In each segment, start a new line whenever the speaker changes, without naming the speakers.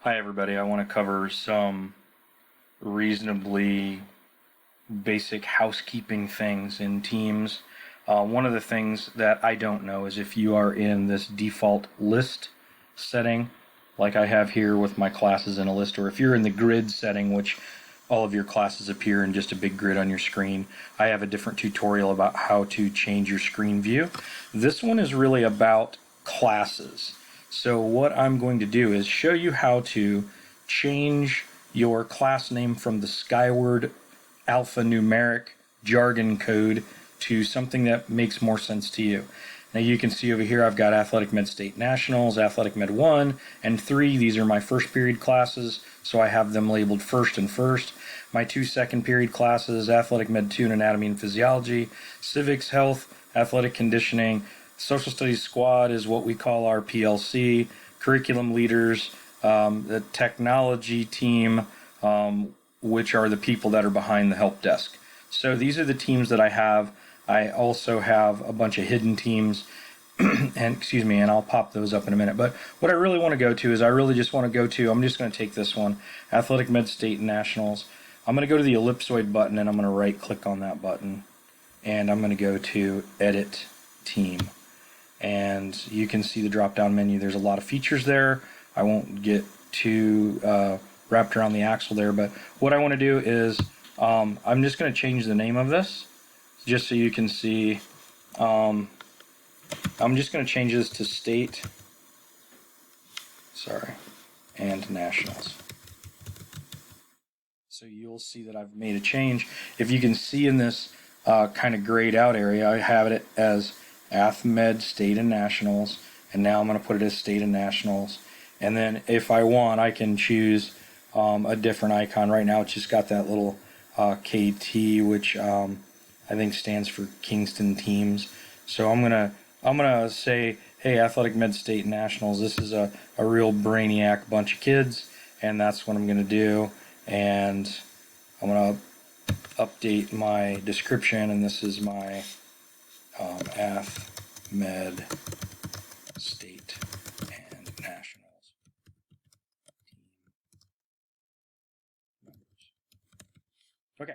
Hi everybody, I want to cover some reasonably basic housekeeping things in Teams. One of the things that I don't know is if you are in this default list setting, like I have here with my classes in a list, or if you're in the grid setting, which all of your classes appear in just a big grid on your screen. I have a different tutorial about how to change your screen view. This one is really about classes. So what I'm going to do is show you how to change your class name from the Skyward alphanumeric jargon code to something that makes more sense to you. Now you can see over here I've got Athletic Med State Nationals, Athletic Med 1 and 3. These are my first period classes, so I have them labeled first and first. My 2 second period classes, Athletic Med 2 and Anatomy and Physiology, Civics, Health, Athletic Conditioning. Social Studies Squad is what we call our PLC. Curriculum leaders, the technology team, which are the people that are behind the help desk. So these are the teams that I have. I also have a bunch of hidden teams, and I'll pop those up in a minute. But what I really want to go to is I'm just going to take this one, Athletic Med State Nationals. I'm going to go to the ellipsoid button and I'm going to right click on that button and I'm going to go to Edit Team. And you can see the drop down menu. There's a lot of features there. I won't get too wrapped around the axle there, but what I want to do is I'm just going to change the name of this just so you can see. I'm just going to change this to State and Nationals. So you'll see that I've made a change. If you can see in this kind of grayed out area, I have it as AthMed State and Nationals, and now I'm going to put it as State and Nationals. And then if I want, I can choose a different icon. Right now it's just got that little KT, which I think stands for Kingston Teams. So I'm gonna say, hey, Athletic Med State Nationals, this is a real brainiac bunch of kids, and that's what I'm gonna do. And I'm gonna update my description, and this is my AthMed State and Nationals members. Okay,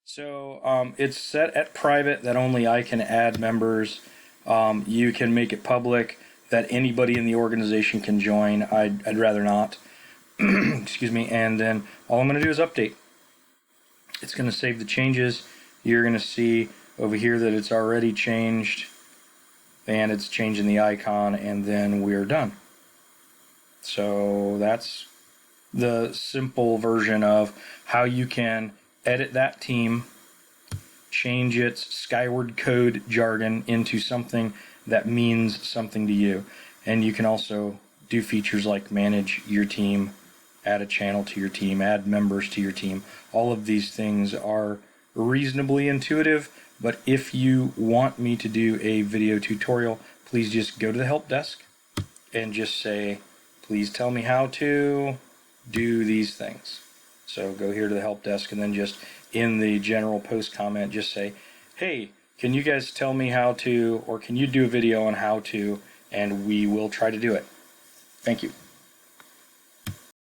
so it's set at private that only I can add members. You can make it public that anybody in the organization can join. I'd rather not. Excuse me. And then all I'm going to do is update. It's going to save the changes. You're going to see over here that it's already changed, and it's changing the icon, and then we're done. So that's the simple version of how you can edit that team, change its Skyward code jargon into something that means something to you. And you can also do features like manage your team, add a channel to your team, add members to your team. All of these things are reasonably intuitive, but if you want me to do a video tutorial, please just go to the help desk and just say, please tell me how to do these things. So go here to the help desk and then just in the general post comment just say, hey, can you guys tell me how to, or can you do a video on how to, and we will try to do it. Thank you.